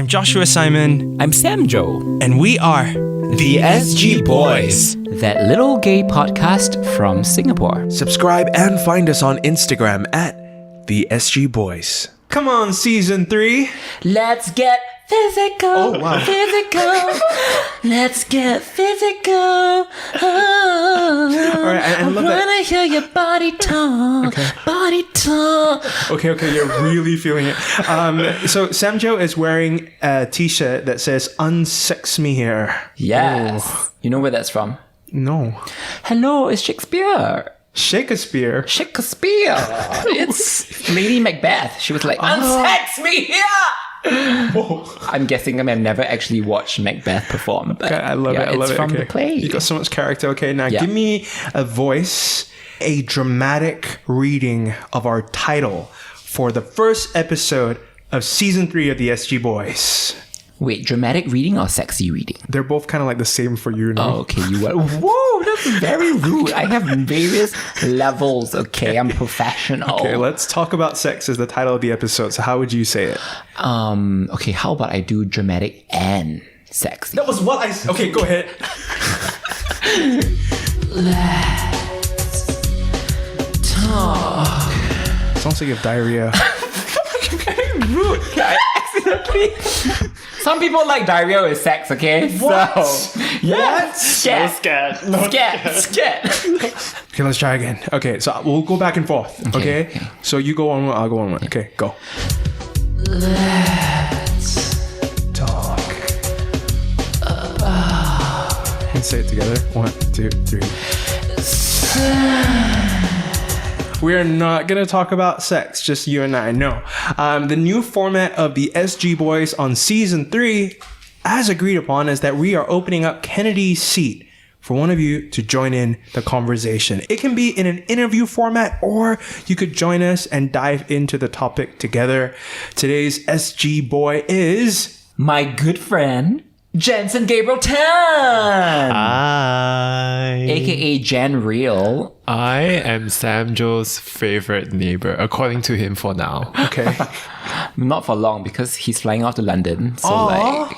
I'm Joshua Simon. I'm Sam Joe. And we are The SG Boys, that little gay podcast from Singapore. Subscribe and find us on Instagram at The SG Boys. Come on, season 3. Let's get physical. Oh, wow. Physical. Let's get physical. Oh, All right, I love that. I want to hear your body talk. Okay. Body talk. Okay, you're really feeling it. So Sam Joe is wearing a t-shirt that says "Unsex Me Here." Yes. Oh. You know where that's from? No. Hello, it's Shakespeare. Shakespeare. Shakespeare. It's Lady Macbeth. She was like, unsex me here. Oh. I'm guessing I never actually watched Macbeth perform. But Okay, I love it. It's from the play. You got so much character. Okay, now give me a voice, a dramatic reading of our title for the first episode of season 3 of the SG Boys. Wait, dramatic reading or sexy reading? They're both kind of like the same for you now. Oh, okay. You were. Whoa, that's very rude. I have various levels. Okay, I'm professional. Okay, let's talk about sex as the title of the episode. So how would you say it? Okay, how about I do dramatic and sexy? That was what I... Okay, go ahead. Let's talk. Sounds like you have diarrhea. Very rude. I accidentally... Some people like diarrhea with sex, okay? What? So, yeah. What? Scared. Scared. Scared. Okay, let's try again. Okay, so we'll go back and forth. Okay? So you go on one, I'll go on one. Okay, go. Let's Talk. And say it together. 1, 2, 3. We're not going to talk about sex, just you and I. No. The new format of the SG Boys on season 3, as agreed upon, is that we are opening up Kennedy's seat for one of you to join in the conversation. It can be in an interview format, or you could join us and dive into the topic together. Today's SG Boy is... my good friend, Jenson Gabriel Tan. Hi. AKA Jan Real. I am Sam Joe's favorite neighbor, according to him for now. Okay. Not for long because he's flying off to London. So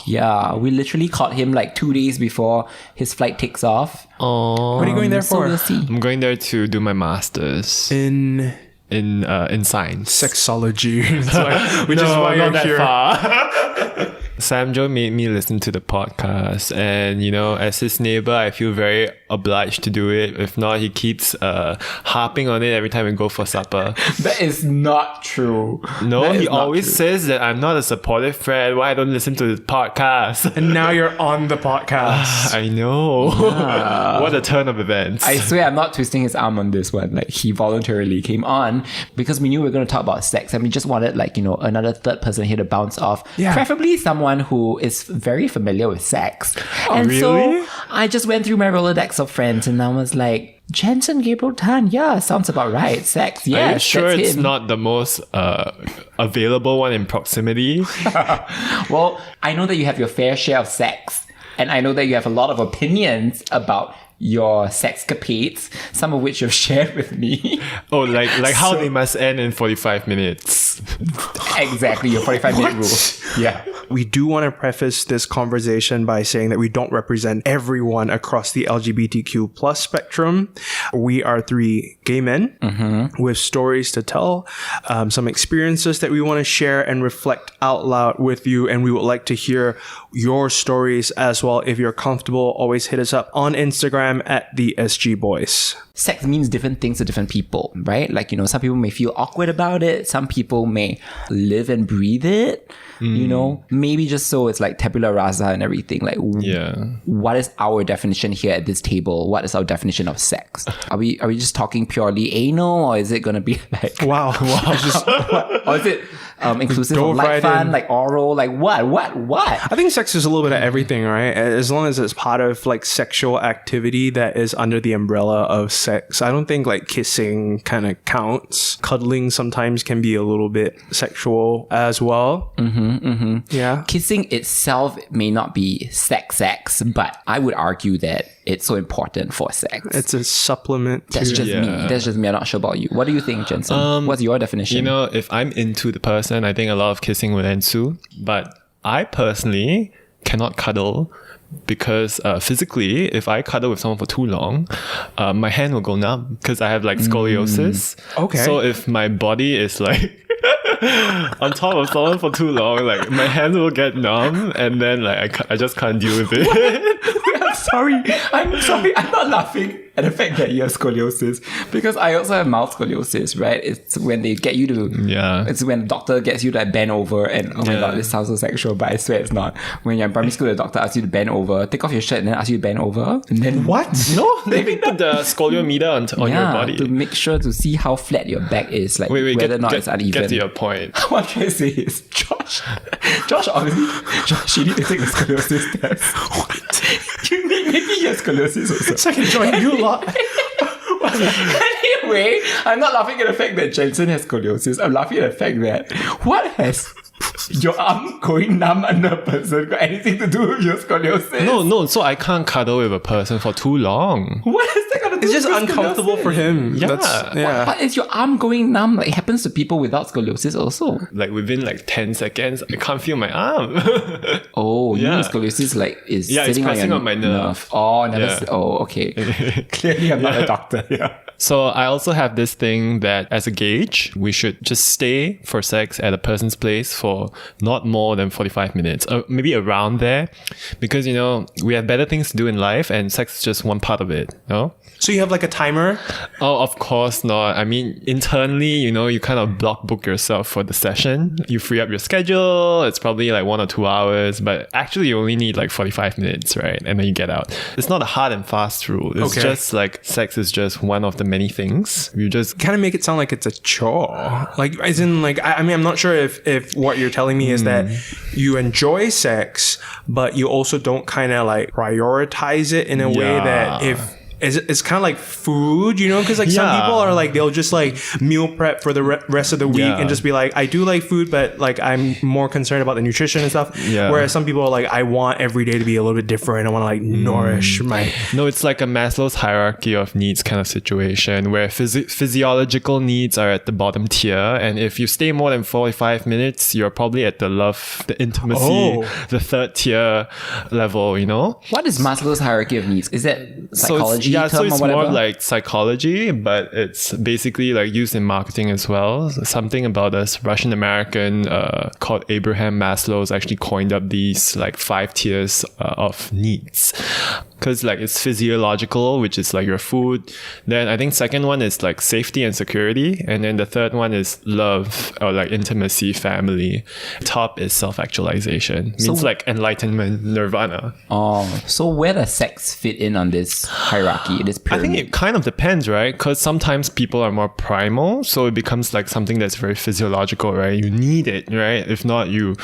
we literally caught him 2 days before his flight takes off. Oh, What are you going there So for? we'll see. I'm going there to do my master's In in science. sexology. Which is why you're here. Far. Sam Joe made me listen to the podcast, and as his neighbor, I feel very obliged to do it. If not, he keeps harping on it every time we go for supper. That is not true. No, That he is not always true. says that I'm not a supportive friend. Why I don't listen to the podcast? And now you're on the podcast. I know. What a turn of events. I swear I'm not twisting his arm on this one. He voluntarily came on because we knew we were going to talk about sex, and we just wanted another third person here to bounce off. Yeah. Preferably someone who is very familiar with sex. And really? so I just went through my Rolodex of friends and I was like, Jenson Gabriel Tan, yeah, sounds about right. Sex, yeah. Are you sure that's it's him. not the most available one in proximity? Well, I know that you have your fair share of sex, and I know that you have a lot of opinions about your sexcapades, some of which you've shared with me. Oh, like how they must end in 45 minutes. Exactly, your 45-minute rule. Yeah. We do want to preface this conversation by saying that we don't represent everyone across the LGBTQ plus spectrum. We are 3 gay men with stories to tell, some experiences that we want to share and reflect out loud with you. And we would like to hear your stories as well. If you're comfortable, always hit us up on Instagram at the SG Boys. Sex means different things to different people, right? Some people may feel awkward about it. Some people may live and breathe it. Maybe just so it's tabula rasa and everything. What is our definition here at this table? What is our definition of sex? Are we just talking purely anal, or is it gonna be Wow. or is it inclusive Dove of light right fun, in. oral, what? I think sex is a little bit of everything, right? As long as it's part of sexual activity that is under the umbrella of sex. I don't think kissing kind of counts. Cuddling sometimes can be a little bit sexual as well. Yeah. Kissing itself may not be sex, but I would argue that it's so important for sex. It's a supplement to... That's just me. That's just me. I'm not sure about you. What do you think, Jenson? What's your definition? If I'm into the person, I think a lot of kissing will ensue. But I personally cannot cuddle because physically, if I cuddle with someone for too long, my hand will go numb because I have like scoliosis. Okay. So if my body is like on top of someone for too long, like my hands will get numb, and then like I just can't deal with it. I'm sorry. I'm not laughing at the fact that you have scoliosis because I also have mild scoliosis, right? It's when they get you to... Yeah. It's when the doctor gets you to like bend over and oh my god, this sounds so sexual, but I swear it's not. When you're in primary school, the doctor asks you to bend over, take off your shirt and then asks you to bend over. And then... What? No, they put the scoliometer on your body. to make sure to see how flat your back is, like whether or not it's uneven. Get to your point. What I'm trying to say is, Josh, honestly, Josh, you need to take the scoliosis test. What? You need maybe your scoliosis also. So I can join you lot. Anyway, I'm not laughing at the fact that Jenson has scoliosis. I'm laughing at the fact that what has your arm going numb under a person got anything to do with your scoliosis? No. So I can't cuddle with a person for too long. What is that gonna do? It's just with uncomfortable scoliosis? for him. Yeah. Yeah. But is your arm going numb? Like it happens to people without scoliosis also. Like within like 10 seconds, I can't feel my arm. Oh, Yeah. your scoliosis like is Yeah, it's sitting pressing your on my nerve. Oh, never. Yeah. Oh, okay. Clearly, I'm not a doctor. Yeah. So I also have this thing that as a gauge, we should just stay for sex at a person's place for not more than 45 minutes, or maybe around there, because, you know, we have better things to do in life and sex is just one part of it, no? So you have like a timer? Oh, of course not. I mean, internally, you know, you kind of block book yourself for the session. You free up your schedule. It's probably like 1 or 2 hours, but actually you only need like 45 minutes, right? And then you get out. It's not a hard and fast rule. It's just like sex is just one of the many things. You just Kind of make it sound like it's a chore. Like, as in, like, I mean, I'm not sure if what you're telling me is that you enjoy sex, but you also don't kind of like prioritize it in a way that if it's kind of like food, you know, because like some people are like, they'll just like meal prep for the rest of the week and just be like, I do like food, but like I'm more concerned about the nutrition and stuff. Whereas some people are like, I want every day to be a little bit different. I want to like nourish my... No, it's like a Maslow's hierarchy of needs kind of situation where physiological needs are at the bottom tier. And if you stay more than 45 minutes, you're probably at the love, the intimacy, the third tier level, you know? What is Maslow's hierarchy of needs? Is that psychology? So it's or whatever? more like psychology, but it's basically like used in marketing as well. Something about a Russian American called Abraham Maslow's actually coined up these like 5 tiers of needs. Because like it's physiological, which is like your food. Then I think second one is like safety and security. And then the third one is love or like intimacy, family. Top is self-actualization. Means like enlightenment, nirvana. Oh, so where does sex fit in on this hierarchy, this I pyramid? think it kind of depends, right? Because sometimes people are more primal, so it becomes like something that's very physiological, right? You need it, right? If not, you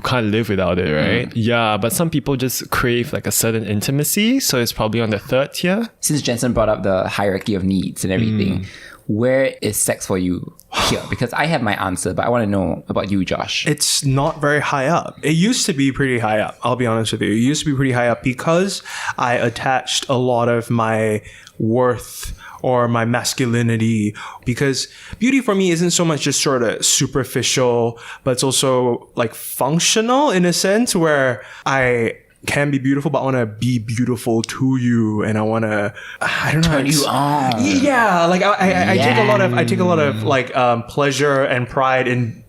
can't live without it, right? Yeah, but some people just crave like a certain intimacy, so it's probably on the third tier. Since Jenson brought up the hierarchy of needs and everything, where is sex for you here? Because I have my answer, but I want to know about you, Josh. It's not very high up. It used to be pretty high up. I'll be honest with you. It used to be pretty high up because I attached a lot of my worth or my masculinity, because beauty for me isn't so much just sort of superficial, but it's also like functional in a sense where I can be beautiful, but I want to be beautiful to you, and I want to, I don't know, Turn you on. Yeah, like I take a lot of like pleasure and pride in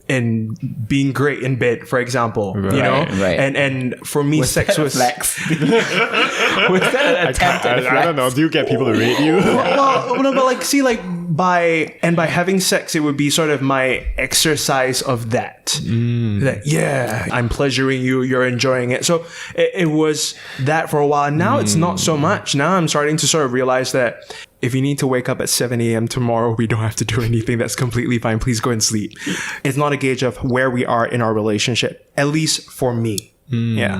being great in bed, for example, you know, right. And for me, sex was flex. Was that an attempt at a flex? I don't know. Do you get people to rate you? well, no, but like, see, like by having sex, it would be sort of my exercise of that. That I'm pleasuring you, you're enjoying it. So it was that for a while. Now it's not so much. Now I'm starting to sort of realize that if you need to wake up at 7 a.m. tomorrow, we don't have to do anything. That's completely fine. Please go and sleep. It's not a gauge of where we are in our relationship, at least for me. Yeah.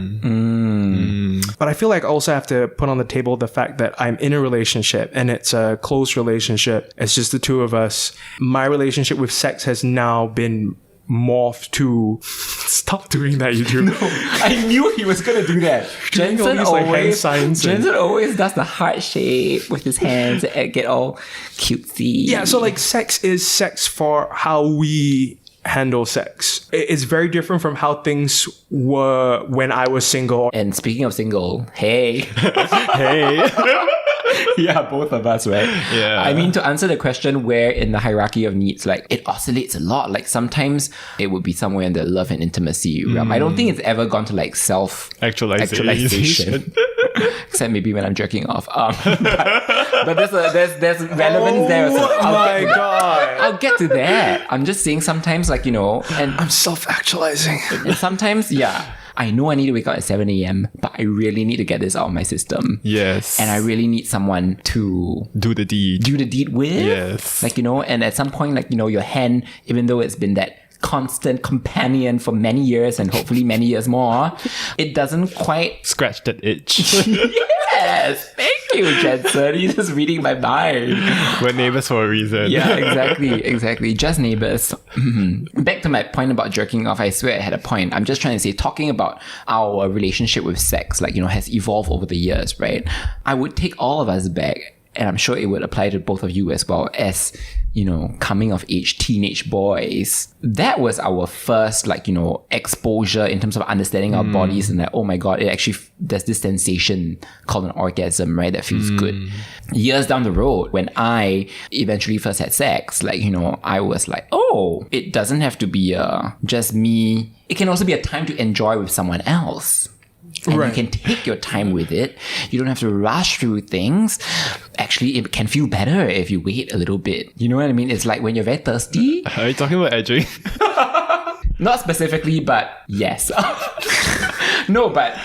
But I feel like I also have to put on the table the fact that I'm in a relationship and it's a close relationship. It's just the two of us. My relationship with sex has now been morphed to... Stop doing that, you two. No, I knew he was going to do that. Jenson always does the heart shape with his hands and get all cutesy. Yeah, so like sex is sex for how we handle sex. It's very different from how things were when I was single. And speaking of single, hey. Hey. Yeah, both of us, right? Yeah. I mean, to answer the question where in the hierarchy of needs, like it oscillates a lot. Like sometimes it would be somewhere in the love and intimacy realm. I don't think it's ever gone to like self-actualization. Except maybe when I'm jerking off. But there's relevance there. So Oh my God. I'll get to that. I'm just saying sometimes, like, you know, and I'm self-actualizing. and sometimes, yeah, I know I need to wake up at 7 a.m., but I really need to get this out of my system. Yes. And I really need someone to do the deed with. Yes. Like, you know, and at some point, like, you know, your hen, even though it's been that constant companion for many years and hopefully many years more, it doesn't quite scratch that itch. Yes, thank you, Jenson. You're just reading my mind. We're neighbors for a reason. Yeah, exactly. Just neighbors. Back to my point about jerking off. I swear I had a point. I'm just trying to say, talking about our relationship with sex, like, you know, has evolved over the years, right? I would take all of us back, and I'm sure it would apply to both of you as well, as, you know, coming of age teenage boys. That was our first, like, you know, exposure in terms of understanding our bodies, and that, oh my God, it actually, there's this sensation called an orgasm, right? That feels good. Years down the road, when I eventually first had sex, like, you know, I was like, oh, it doesn't have to be just me. It can also be a time to enjoy with someone else. And you can take your time with it. You don't have to rush through things. Actually, it can feel better if you wait a little bit. You know what I mean? It's like when you're very thirsty. Are you talking about edging? Not specifically, but yes. No, but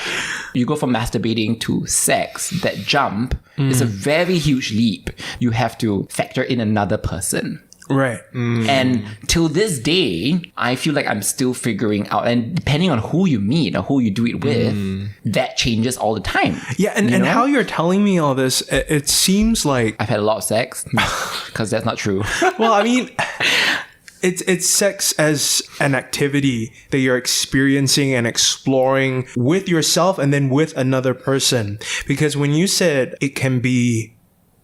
you go from masturbating to sex. That jump is a very huge leap. You have to factor in another person. Right. And till this day, I feel like I'm still figuring out, and depending on who you meet or who you do it with, that changes all the time. Yeah, and how you're telling me all this, it seems like I've had a lot of sex, because that's not true. well, I mean, it's sex as an activity that you're experiencing and exploring with yourself and then with another person. Because when you said it can be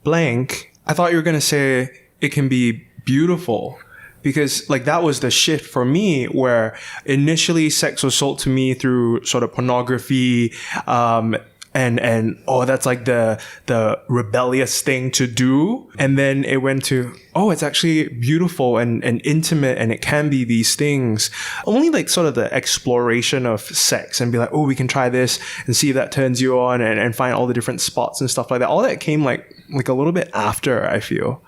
blank, I thought you were going to say it can be beautiful, because like that was the shift for me, where initially sex was sold to me through sort of pornography, and oh, that's like the rebellious thing to do, and then it went to, oh, it's actually beautiful and intimate, and it can be these things. Only like sort of the exploration of sex and be like, oh, we can try this and see if that turns you on, and find all the different spots and stuff like that. All that came like a little bit after, I feel.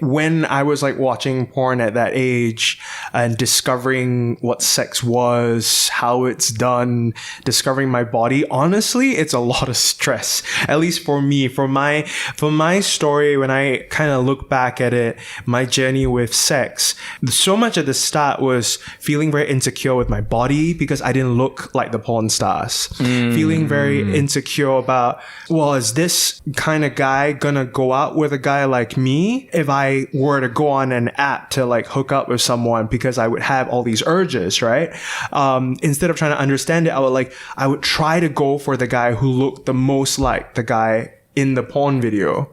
When I was like watching porn at that age and discovering what sex was, how it's done, discovering my body, honestly, it's a lot of stress. At least for me, for my story, when I kind of look back at it, my journey with sex, so much at the start was feeling very insecure with my body because I didn't look like the porn stars. Feeling very insecure about, well, is this kind of guy gonna go out with a guy like me if I were to go on an app to like hook up with someone, because I would have all these urges, right? Instead of trying to understand it, I would try to go for the guy who looked the most like the guy in the porn video,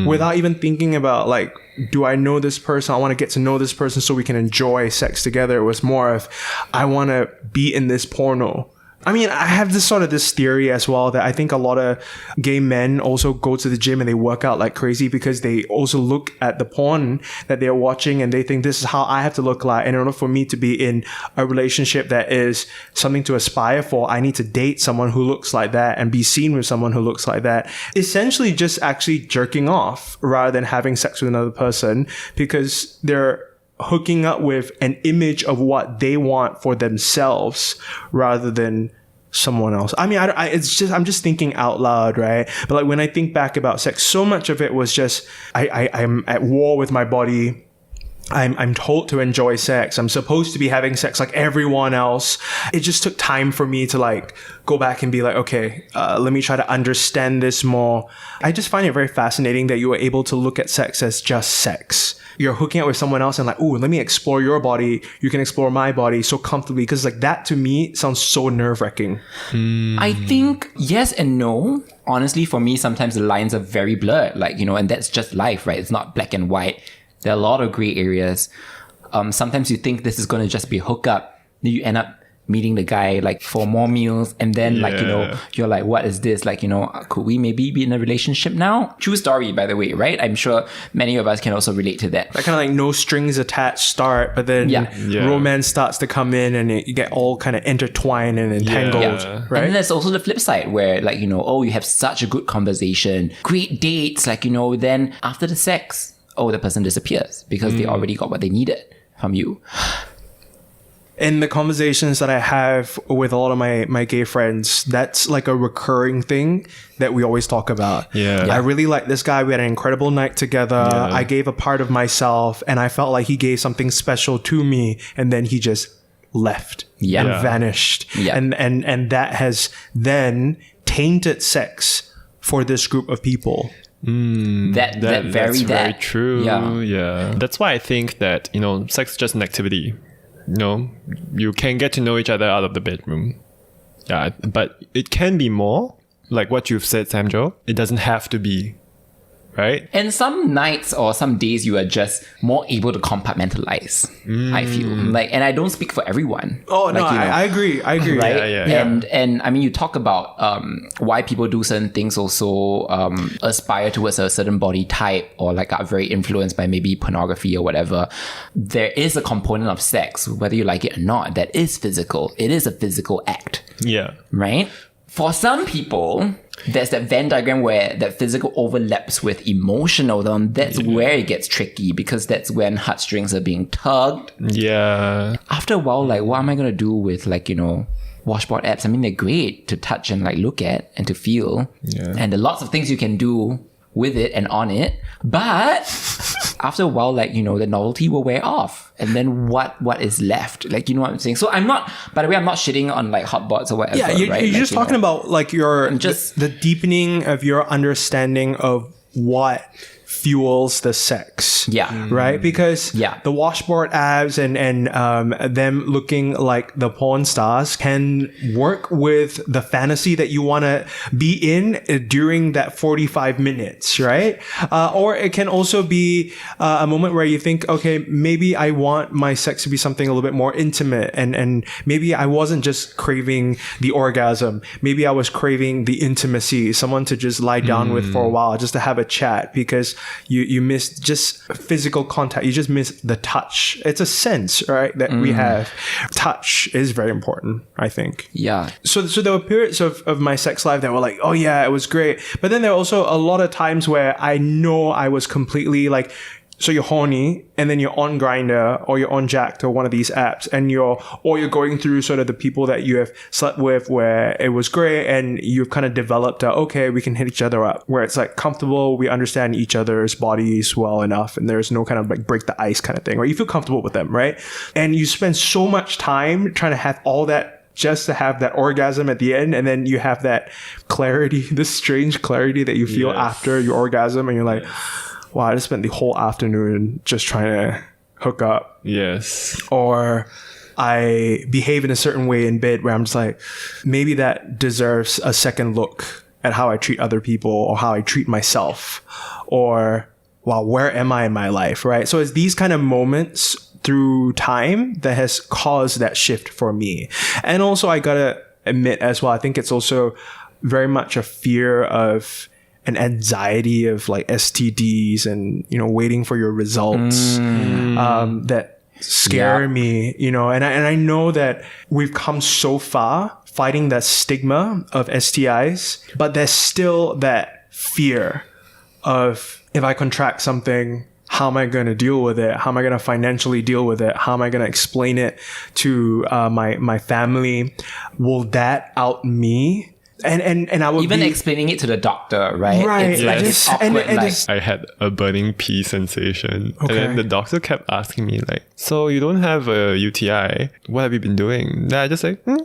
without even thinking about like, do I know this person? I want to get to know this person so we can enjoy sex together. It was more of, I want to be in this porno. I mean, I have this theory as well that I think a lot of gay men also go to the gym and they work out like crazy because they also look at the porn that they're watching and they think this is how I have to look like. And in order for me to be in a relationship that is something to aspire for, I need to date someone who looks like that and be seen with someone who looks like that. Essentially just actually jerking off rather than having sex with another person, because they're hooking up with an image of what they want for themselves rather than someone else. I mean, I'm just thinking out loud, right? But like when I think back about sex, so much of it was just, I'm at war with my body. I'm told to enjoy sex. I'm supposed to be having sex like everyone else. It just took time for me to like go back and be like, okay, let me try to understand this more. I just find it very fascinating that you were able to look at sex as just sex. You're hooking up with someone else and like, ooh, let me explore your body. You can explore my body so comfortably. Because like that to me sounds so nerve-wracking. I think yes and no. Honestly, for me, sometimes the lines are very blurred. Like, you know, and that's just life, right? It's not black and white. There are a lot of gray areas. sometimes you think this is going to just be a hookup, then you end up meeting the guy like for more meals, and then like, you know, you're like, what is this? Like, you know, could we maybe be in a relationship now? True story, by the way, right? I'm sure many of us can also relate to that. That kind of like no strings attached start, but then romance starts to come in and you get all kind of intertwined and entangled, right? And then there's also the flip side where like, you know, oh, you have such a good conversation, great dates, like, you know, then after the sex, oh, the person disappears because they already got what they needed from you. In the conversations that I have with a lot of my gay friends, that's like a recurring thing that we always talk about. I really like this guy. We had an incredible night together. I gave a part of myself and I felt like he gave something special to me, and then he just left and vanished. And that has then tainted sex for this group of people. That's very true. Yeah. That's why I think that, you know, sex is just an activity. You know, you can get to know each other out of the bedroom. Yeah, but it can be more. Like what you've said, Samjo. It doesn't have to be. Right? And some nights or some days you are just more able to compartmentalize, I feel. Like, and I don't speak for everyone. Oh, like, no, you know, I agree. Right? Yeah. And I mean, you talk about why people do certain things also aspire towards a certain body type, or like are very influenced by maybe pornography or whatever. There is a component of sex, whether you like it or not, that is physical. It is a physical act. Yeah. Right? For some people, there's that Venn diagram where that physical overlaps with emotional. Then that's where it gets tricky, because that's when heartstrings are being tugged. Yeah. After a while, like, what am I going to do with, like, you know, washboard apps? I mean, they're great to touch and like look at and to feel. Yeah. And there are lots of things you can do with it and on it. But after a while, like, you know, the novelty will wear off. And then what is left? Like, you know what I'm saying? So I'm not, by the way, I'm not shitting on like hotbots or whatever. Yeah, you're right? just like, talking about like your just the deepening of your understanding of what fuels the sex. Yeah. Right? Because Yeah. the washboard abs and them looking like the porn stars can work with the fantasy that you want to be in during that 45 minutes, right? Or it can also be a moment where you think, okay, maybe I want my sex to be something a little bit more intimate, and maybe I wasn't just craving the orgasm. Maybe I was craving the intimacy, someone to just lie down with for a while, just to have a chat, because you miss just physical contact. You just miss the touch. It's a sense, right, that we have. Touch is very important, I think. Yeah. So there were periods of my sex life that were like, oh yeah, it was great. But then there were also a lot of times where I know I was completely like, so you're horny and then you're on Grindr or you're on Jacked or one of these apps, and you're going through sort of the people that you have slept with where it was great, and you've kind of developed okay, we can hit each other up, where it's like comfortable, we understand each other's bodies well enough, and there's no kind of like break the ice kind of thing, right? You feel comfortable with them, right? And you spend so much time trying to have all that just to have that orgasm at the end, and then you have that clarity, this strange clarity that you feel after your orgasm, and you're like, wow, I just spent the whole afternoon just trying to hook up. Yes. Or I behave in a certain way in bed where I'm just like, maybe that deserves a second look at how I treat other people or how I treat myself. Or, wow, where am I in my life, right? So it's these kind of moments through time that has caused that shift for me. And also, I gotta admit as well, I think it's also very much a fear of an anxiety of like STDs and, you know, waiting for your results that scare me, you know, and I know that we've come so far fighting that stigma of STIs, but there's still that fear of, if I contract something, how am I going to deal with it? How am I going to financially deal with it? How am I going to explain it to my family? Will that out me? And I would even explaining it to the doctor, right? Right. It's like it's awkward. I had a burning pee sensation. And then the doctor kept asking me like, so you don't have a UTI. What have you been doing? And I just like, What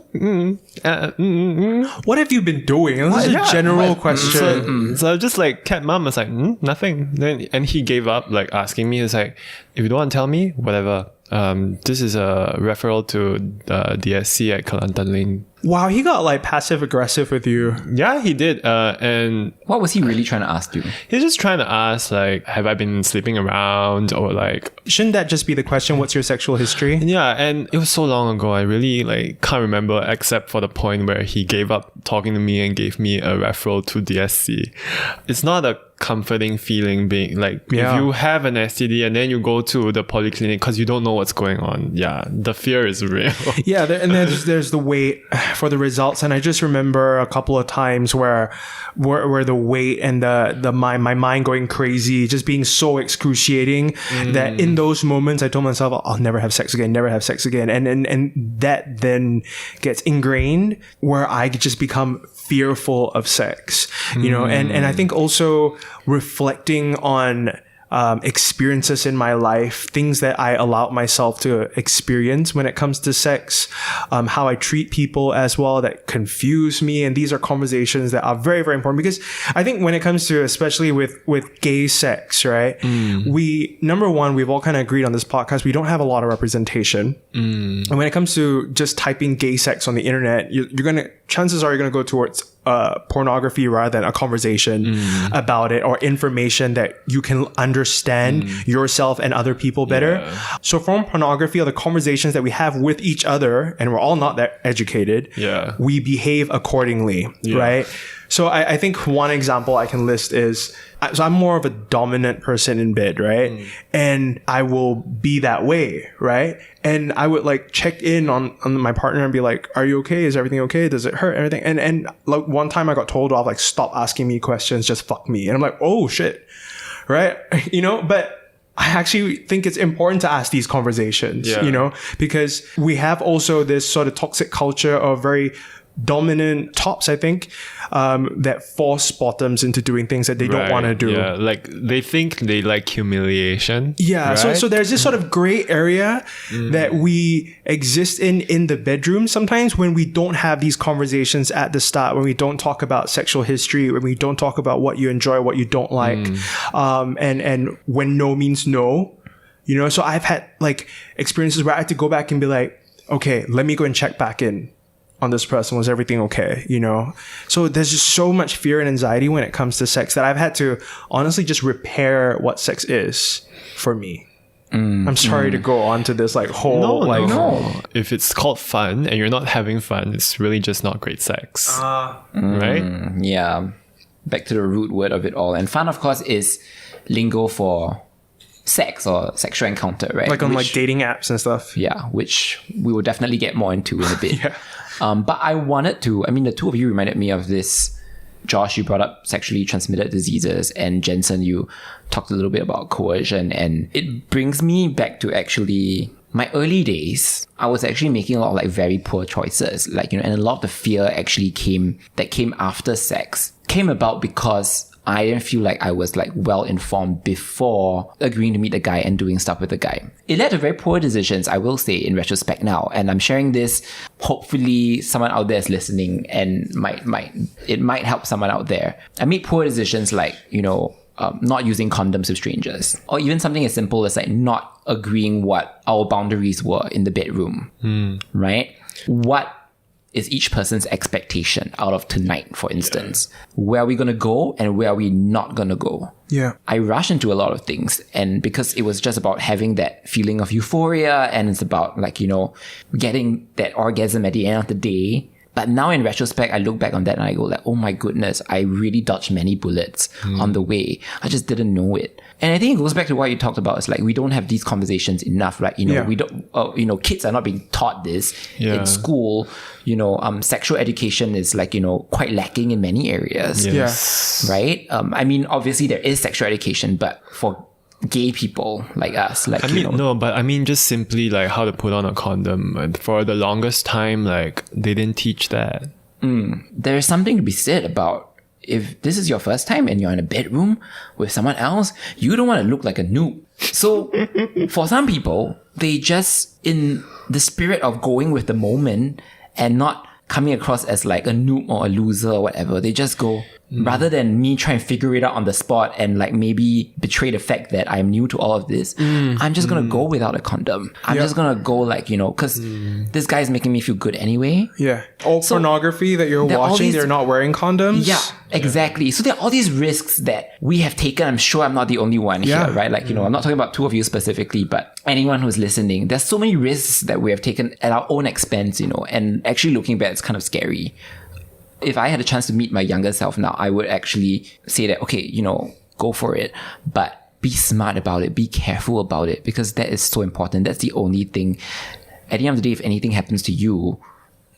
have you been doing? This is a general question. So I just like kept mum. I was like, nothing. And he gave up like asking me. It's like, if you don't want to tell me, whatever. This is a referral to the DSC at Kelantan Lane. Wow, he got like passive aggressive with you. Yeah, he did. And What was he really trying to ask you? he's just trying to ask, like, have I been sleeping around, or like, Shouldn't that just be the question? What's your sexual history? yeah. And it was so long ago, I really like can't remember, except for the point where he gave up talking to me and gave me a referral to DSC. It's not a comforting feeling being like, Yeah. if you have an STD and then you go to the polyclinic because you don't know what's going on. Yeah, the fear is real. Yeah, and there's the wait for the results, and I just remember a couple of times where the wait and the my mind going crazy, just being so excruciating that in those moments I told myself I'll never have sex again, and that then gets ingrained where I just become fearful of sex, you know, and I think also reflecting on experiences in my life, things that I allowed myself to experience when it comes to sex, how I treat people as well that confuse me. And these are conversations that are very, very important, because I think when it comes to, especially with gay sex, right? Number one, we've all kind of agreed on this podcast, we don't have a lot of representation. And when it comes to just typing gay sex on the internet, chances are you're going to go towards pornography rather than a conversation about it, or information that you can understand yourself and other people better. Yeah. So from pornography, or the conversations that we have with each other, and we're all not that educated, we behave accordingly, right? So I think one example I can list is, so I'm more of a dominant person in bed, right? And I will be that way, right? And I would like check in on my partner and be like, are you okay? Is everything okay? Does it hurt? Everything. And like one time I got told off, like, stop asking me questions, just fuck me. And I'm like, oh shit. Right? You know, but I actually think it's important to ask these conversations, you know, because we have also this sort of toxic culture of very dominant tops, I think, that force bottoms into doing things that they don't want to do. Yeah, like they think they like humiliation. Yeah, right? so there's this sort of gray area that we exist in the bedroom sometimes, when we don't have these conversations at the start, when we don't talk about sexual history, when we don't talk about what you enjoy, what you don't like, and when no means no, you know. So I've had like experiences where I had to go back and be like, okay, let me go and check back in on this person. Was everything okay? You know? So there's just so much fear and anxiety when it comes to sex that I've had to honestly just repair what sex is for me. I'm sorry to go on to this like whole no. If it's called fun and you're not having fun, it's really just not great sex. Right? Yeah. Back to the root word of it all. And fun, of course, is lingo for sex or sexual encounter, right? Like on like dating apps and stuff. Yeah, which we will definitely get more into in a bit. But I wanted to, I mean, the two of you reminded me of this. Josh, you brought up sexually transmitted diseases, and Jenson, you talked a little bit about coercion, and it brings me back to actually my early days. I was actually making a lot of like very poor choices, like, you know, and a lot of the fear actually came after sex, came about because I didn't feel like I was like well informed before agreeing to meet a guy and doing stuff with a guy. It led to very poor decisions, I will say, in retrospect now. And I'm sharing this. Hopefully someone out there is listening and it might help someone out there. I made poor decisions like, you know, not using condoms with strangers, or even something as simple as like not agreeing what our boundaries were in the bedroom, right? What is each person's expectation out of tonight, for instance? Where are we going to go and where are we not going to go? Yeah. I rush into a lot of things, and because it was just about having that feeling of euphoria, and it's about like, you know, getting that orgasm at the end of the day. But now in retrospect, I look back on that and I go like, oh my goodness, I really dodged many bullets on the way. I just didn't know it. And I think it goes back to what you talked about. It's like, we don't have these conversations enough, right? You know, we don't, you know, kids are not being taught this in school. You know, sexual education is like, you know, quite lacking in many areas. Yes. Right? I mean, obviously there is sexual education, but for gay people like us, like, I mean just simply like how to put on a condom. For the longest time, like they didn't teach that. There's something to be said about, if this is your first time and you're in a bedroom with someone else, you don't want to look like a noob. So for some people, they just, in the spirit of going with the moment and not coming across as like a noob or a loser or whatever, they just go, rather than me try and figure it out on the spot and like maybe betray the fact that I'm new to all of this, I'm just gonna go without a condom. I'm just gonna go like, you know, because this guy's making me feel good anyway. Yeah. All pornography that you're watching, they're not wearing condoms. Yeah, exactly. So there are all these risks that we have taken. I'm sure I'm not the only one here, right? Like, you know, I'm not talking about two of you specifically, but anyone who's listening, there's so many risks that we have taken at our own expense, you know, and actually looking back, it's kind of scary. If I had a chance to meet my younger self now, I would actually say that, okay, you know, go for it, but be smart about it, be careful about it, because that is so important. That's the only thing. At the end of the day, if anything happens to you,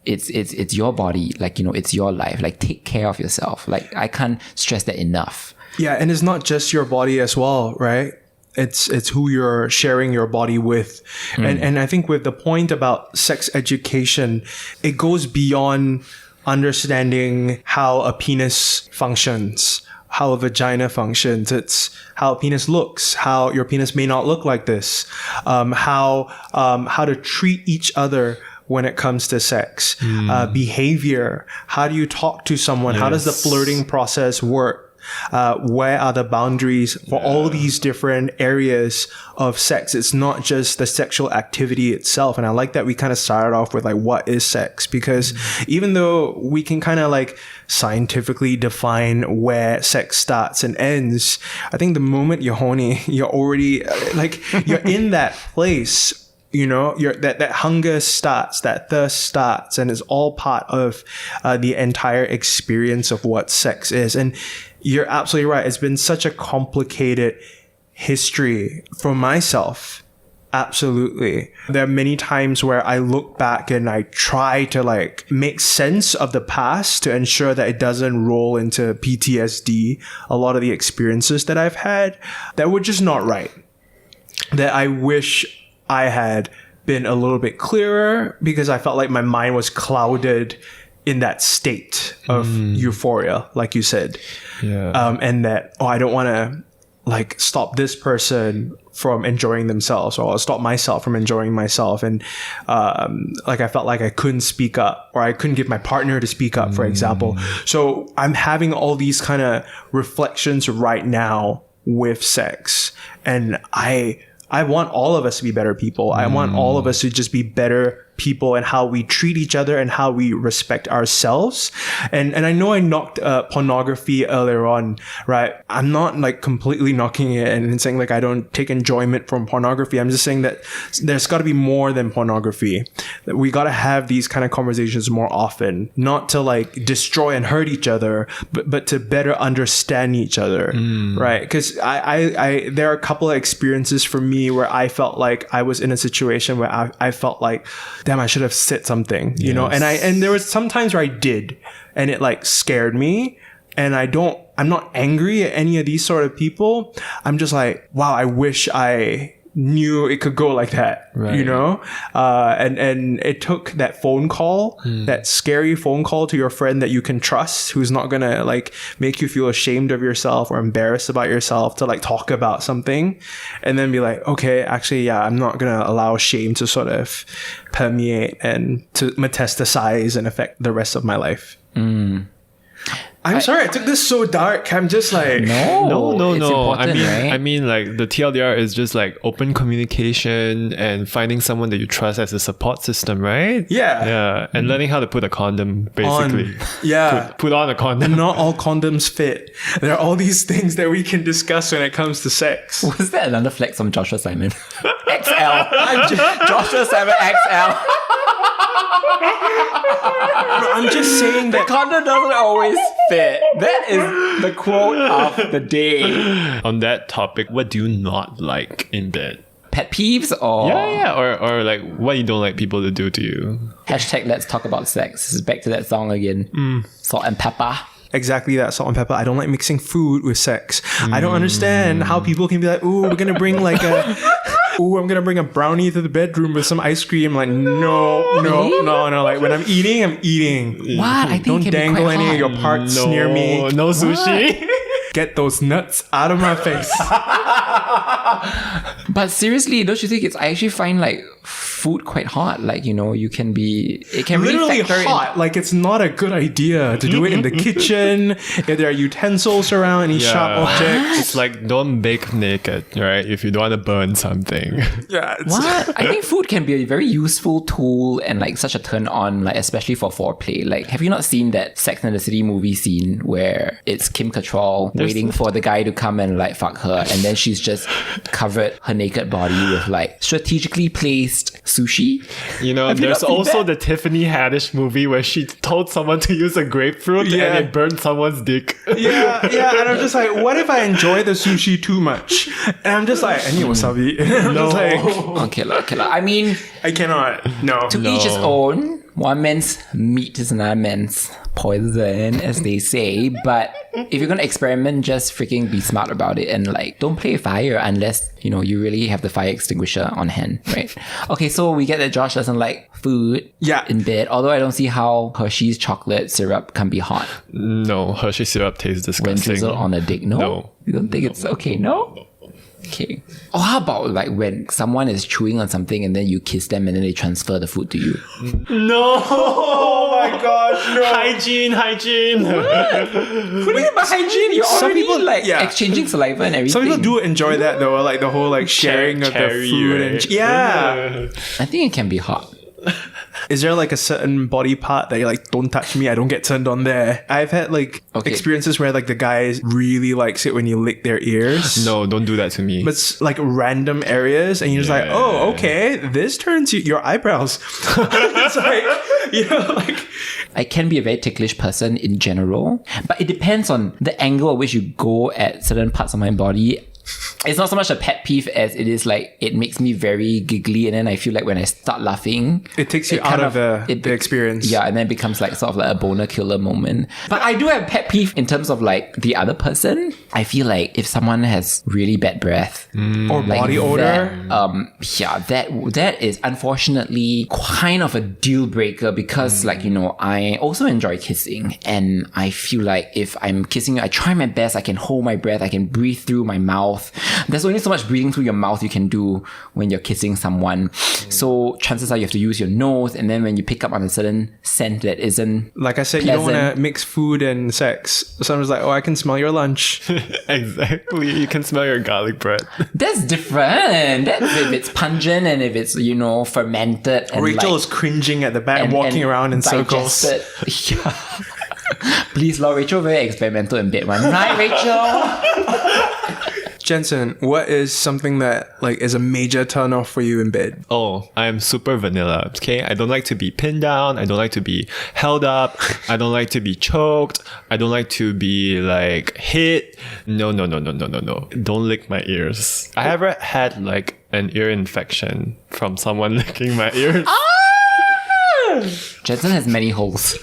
it's your body, like, you know, it's your life. Like, take care of yourself. Like, I can't stress that enough. Yeah, and it's not just your body as well, right? It's who you're sharing your body with. And I think with the point about sex education, it goes beyond understanding how a penis functions, how a vagina functions. It's how a penis looks, how your penis may not look like this, how to treat each other when it comes to sex, behavior. How do you talk to someone? How does the flirting process work? Where are the boundaries for all these different areas of sex? It's not just the sexual activity itself. And I like that we kind of started off with like, what is sex? Because even though we can kind of like scientifically define where sex starts and ends, I think the moment you're horny, you're already like, you're in that place. You know, that hunger starts, that thirst starts, and it's all part of the entire experience of what sex is. And you're absolutely right. It's been such a complicated history for myself. Absolutely. There are many times where I look back and I try to like make sense of the past to ensure that it doesn't roll into PTSD. A lot of the experiences that I've had that were just not right, that I wish I had been a little bit clearer, because I felt like my mind was clouded in that state of euphoria, like you said. Yeah. And that, I don't want to like stop this person from enjoying themselves, or stop myself from enjoying myself. And like I felt like I couldn't speak up, or I couldn't get my partner to speak up, for example. So I'm having all these kind of reflections right now with sex. And I want all of us to be better people. I want all of us to just be better people in how we treat each other and how we respect ourselves. And I know I knocked pornography earlier on, right? I'm not like completely knocking it and saying like I don't take enjoyment from pornography. I'm just saying that there's got to be more than pornography. That we got to have these kind of conversations more often, not to like destroy and hurt each other, but to better understand each other, right? Because I there are a couple of experiences for me where I felt like I was in a situation where I felt like, damn, I should have said something, you know? And there was some times where I did, and it like scared me. And I'm not angry at any of these sort of people. I'm just like, wow, I wish I knew it could go like that, you know? And it took that phone call, that scary phone call to your friend that you can trust, who's not gonna like make you feel ashamed of yourself or embarrassed about yourself, to like talk about something and then be like, okay, actually, yeah, I'm not gonna allow shame to sort of permeate and to metastasize and affect the rest of my life. I'm sorry, I took this so dark. I'm just like, No. Right? I mean, like the TLDR is just like open communication and finding someone that you trust as a support system, right? Yeah. And learning how to put a condom, basically. Put on a condom. And not all condoms fit. There are all these things that we can discuss when it comes to sex. Was that another flex from Joshua Simon? XL. Joshua Simon XL. I'm just saying that Condom doesn't always fit. That is the quote of the day. On that topic, what do you not like in bed? Pet peeves or or like what you don't like people to do to you. hashtag let's talk about sex. This is back to that song again. Salt and pepper. exactly that, salt and pepper. I don't like mixing food with sex. I don't understand how people can be like, ooh, we're gonna bring like a I'm gonna bring a brownie to the bedroom with some ice cream. Like, no. Like when I'm eating. What? I think Don't it can be dangle quite any hot. of your parts near me. No sushi. get those nuts out of my face. But seriously, don't you think I actually find like food quite hot? Like, you know, it can Literally really factor hot. Like, it's not a good idea to do it in the kitchen if there are utensils around, any sharp objects. It's like, don't bake naked, right? If you don't want to burn something. Yeah. What? I think food can be a very useful tool and like such a turn on, like especially for foreplay. Like, have you not seen that Sex and the City movie scene where it's Kim Cattrall waiting for the guy to come and like fuck her, and then she's just covered her naked body with like strategically placed sushi? You know, you there's not seen also that? the Tiffany Haddish movie where she told someone to use a grapefruit Yeah. and it burned someone's dick. Yeah, and I'm just like, what if I enjoy the sushi too much? And I'm just like, I need wasabi. I'm just like, Okay, lah. I mean, I cannot. No. to each his own. One man's meat is another man's poison, as they say. But if you're gonna experiment, just freaking be smart about it and like don't play with fire unless you know you really have the fire extinguisher on hand, right? Okay, so we get that Josh doesn't like food in bed. Although I don't see how Hershey's chocolate syrup can be hot No, Hershey syrup tastes when disgusting. drizzled on a dick. No. You don't think it's okay? No. Okay. Or how about like when someone is chewing on something and then you kiss them and then they transfer the food to you? No! Oh my gosh, no. Hygiene. What do you mean by hygiene? You're Some already people- like yeah. exchanging saliva and everything. Some people do enjoy that though, like the whole like sharing of the Cherry, food right? and yeah. I think it can be hot. Is there like a certain body part that you're like, don't touch me, I don't get turned on there? I've had like experiences where like the guy really likes it when you lick their ears. No, don't do that to me. But it's like random areas and you're just like, oh, okay, this turns your eyebrows. It's like, you know, like... I can be a very ticklish person in general, but it depends on the angle at which you go at certain parts of my body. It's not so much a pet peeve as it is like it makes me very giggly, and then I feel like when I start laughing, It takes you out of the experience. Yeah, and then it becomes like sort of like a boner killer moment. But I do have pet peeve in terms of like the other person. I feel like if someone has really bad breath Or like body odor. that is unfortunately kind of a deal breaker because like, you know, I also enjoy kissing, and I feel like if I'm kissing you, I try my best, I can hold my breath, I can breathe through my mouth. There's only so much breathing through your mouth you can do when you're kissing someone. So chances are you have to use your nose, and then when you pick up on a certain scent that isn't Like I said, pleasant, you don't want to mix food and sex. Someone's like, oh, I can smell your lunch. Exactly. You can smell your garlic bread. that's different. That's if it's pungent and if it's, you know, fermented. And Rachel like, is cringing at the back and walking around in circles. digested. Yeah. Please, Lord, Rachel very experimental in bed one, right, Rachel? Jenson, what is something that like is a major turn off for you in bed? Oh, I am super vanilla, okay? I don't like to be pinned down. I don't like to be held up. I don't like to be choked. I don't like to be like hit. No. Don't lick my ears. I ever had like an ear infection from someone licking my ears. Jenson has many holes.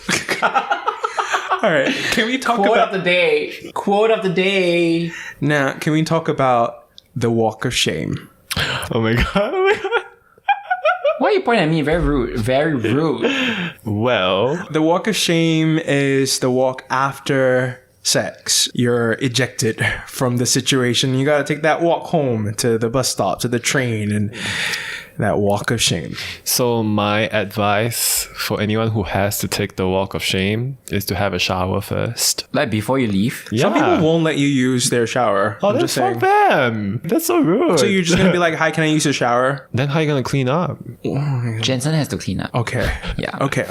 All right, can we talk Quote about of the day. Quote of the day. now? Can we talk about the walk of shame? Oh my god. Why are you pointing at me? Very rude. Very rude. Well, The walk of shame is the walk after sex. You're ejected from the situation. You got to take that walk home to the bus stop, to the train, and that walk of shame. so my advice for anyone who has to take the walk of shame is to have a shower first. Like before you leave. Some people won't let you use their shower. Oh, I'm that's just saying. fuck them. That's so rude. So you're just gonna be like, "Hi, can I use your shower?" then how are you gonna clean up? Jenson has to clean up. Okay. Yeah. Okay.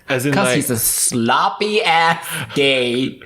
As in Because like, he's a sloppy ass gay.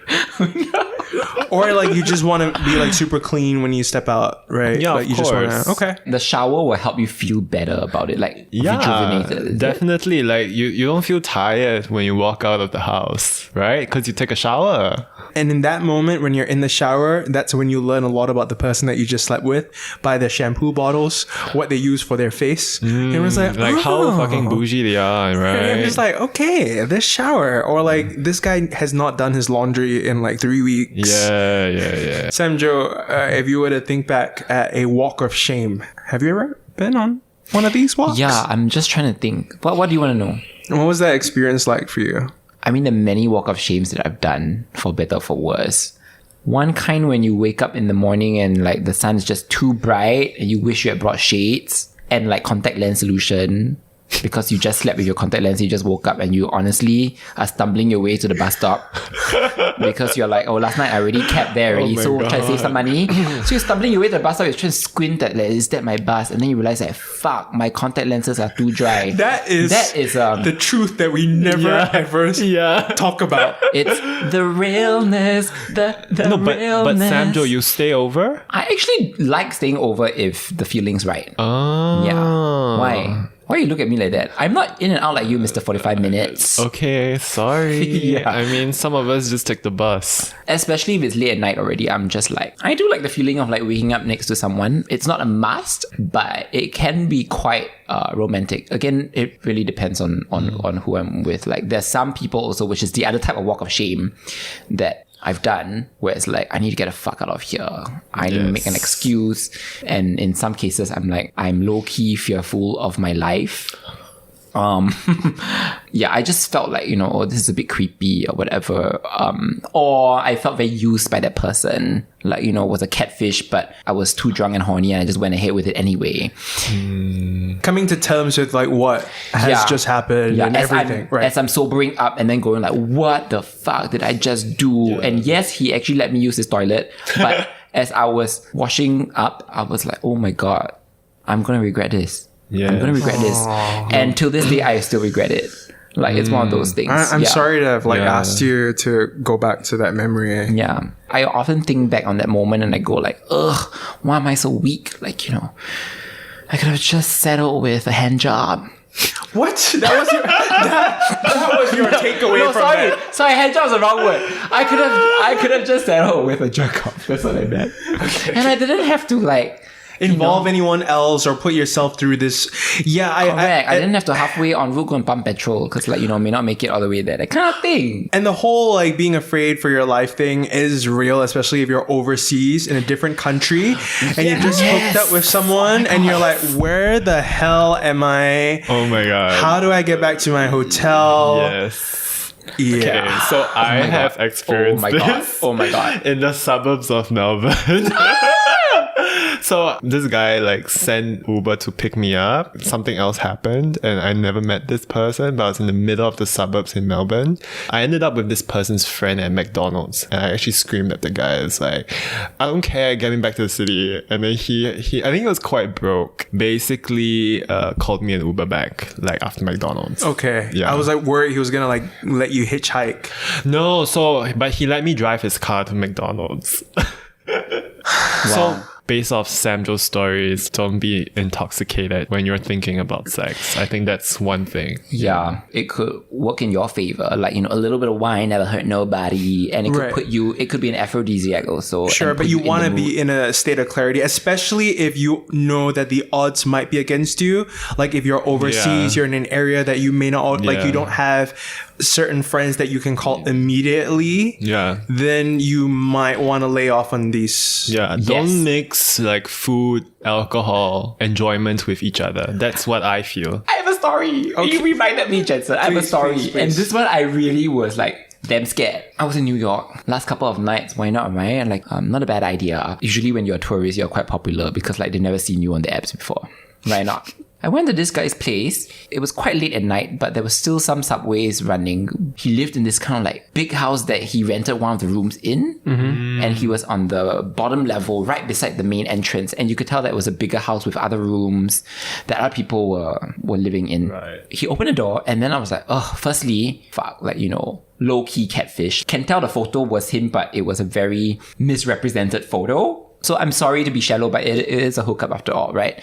Or like you just want to be like super clean when you step out, right? Yeah, like, of you just course. wanna, okay. The shower will help you feel better about it. Like rejuvenated. Is it? definitely. Like you don't feel tired when you walk out of the house, right? Because you take a shower. And in that moment, when you're in the shower, that's when you learn a lot about the person that you just slept with by their shampoo bottles, what they use for their face. And it's like How oh. fucking bougie they are, And right? I'm just like, okay, this shower, or like this guy has not done his laundry in like 3 weeks. yeah. Sam Joe, if you were to think back at a walk of shame, have you ever been on one of these walks? Yeah, I'm just trying to think. What do you want to know? What was that experience like for you? I mean, the many walk of shames that I've done, for better or for worse. One kind when you wake up in the morning and like the sun is just too bright and you wish you had brought shades and like contact lens solution because you just slept with your contact lens, you just woke up and you honestly are stumbling your way to the bus stop because you're like, oh, last night I already cabbed there already, so try to save some money. So you're stumbling your way to the bus stop, you're trying to squint at like, is that my bus? And then you realize that, fuck, my contact lenses are too dry. That is the truth that we never ever talk about. It's the realness, the realness. But Samjo, you stay over? I actually like staying over if the feeling's right. Oh. Yeah. Why? Why you look at me like that? I'm not in and out like you, Mr. 45 minutes. Okay, sorry. Yeah. I mean, some of us just take the bus. Especially if it's late at night already, I'm just like, I do like the feeling of like waking up next to someone. It's not a must, but it can be quite romantic. Again, it really depends on who I'm with. Like there's some people also, which is the other type of walk of shame that I've done, where it's like, I need to get the fuck out of here. I need to make an excuse. And in some cases, I'm like, I'm low-key fearful of my life. Yeah, I just felt like, you know, oh, this is a bit creepy or whatever. Or I felt very used by that person. Like, you know, it was a catfish, but I was too drunk and horny and I just went ahead with it anyway. Coming to terms with like what has just happened and everything. As I'm sobering up and then going like, what the fuck did I just do? Yeah. And yes, he actually let me use his toilet. But as I was washing up, I was like, oh my God, I'm going to regret this. Yeah. I'm going to regret this. And till this day, I still regret it. Like, it's one of those things. I'm sorry to have asked you to go back to that memory. Yeah. I often think back on that moment and I go like, ugh, why am I so weak? Like, you know, I could have just settled with a hand job. What? That was your that was your takeaway from that. Sorry, hand job is the wrong word. I could have just settled with a jerk off. That's what I meant. Okay. And I didn't have to like involve anyone else or put yourself through this. Yeah, correct. I didn't have to halfway en route go and pump petrol because, like, you know, may not make it all the way there. That kind of thing. And the whole like being afraid for your life thing is real, especially if you're overseas in a different country and you're just hooked up with someone and you're like, where the hell am I? Oh my God. How do I get back to my hotel? Yes. Yeah. Okay, so I have experienced this. Oh my God. In the suburbs of Melbourne. So this guy like sent Uber to pick me up. Something else happened and I never met this person, but I was in the middle of the suburbs in Melbourne. I ended up with this person's friend at McDonald's and I actually screamed at the guy. It's like, I don't care, get me back to the city. And then he I think he was quite broke. Basically called me an Uber back like after McDonald's. Okay. Yeah. I was like worried he was gonna like let you hitchhike. No, but he let me drive his car to McDonald's. So based off Samjo's stories, don't be intoxicated when you're thinking about sex. I think that's one thing. Yeah, it could work in your favor. Like, you know, a little bit of wine never hurt nobody. And it could it could be an aphrodisiac also. Sure, but you want to be in a state of clarity, especially if you know that the odds might be against you. Like if you're overseas, you're in an area that you may not, like you don't have certain friends that you can call immediately. Yeah. Then you might want to lay off on these. Yeah, don't mix like food, alcohol, enjoyment with each other. That's what I feel. I have a story. Okay. You reminded me, Jenson. I have a story. Please. And this one I really was like damn scared. I was in New York last couple of nights. Why not, right? And like, not a bad idea. Usually when you're a tourist, you're quite popular because like they've never seen you on the apps before. Right not? I went to this guy's place. It was quite late at night, but there was still some subways running. He lived in this kind of like big house that he rented one of the rooms in. Mm-hmm. And he was on the bottom level, right beside the main entrance. And you could tell that it was a bigger house with other rooms that other people were living in. Right. He opened the door and then I was like, oh, firstly, fuck, like, you know, low-key catfish. Can tell the photo was him, but it was a very misrepresented photo. So I'm sorry to be shallow, but it is a hookup after all, right?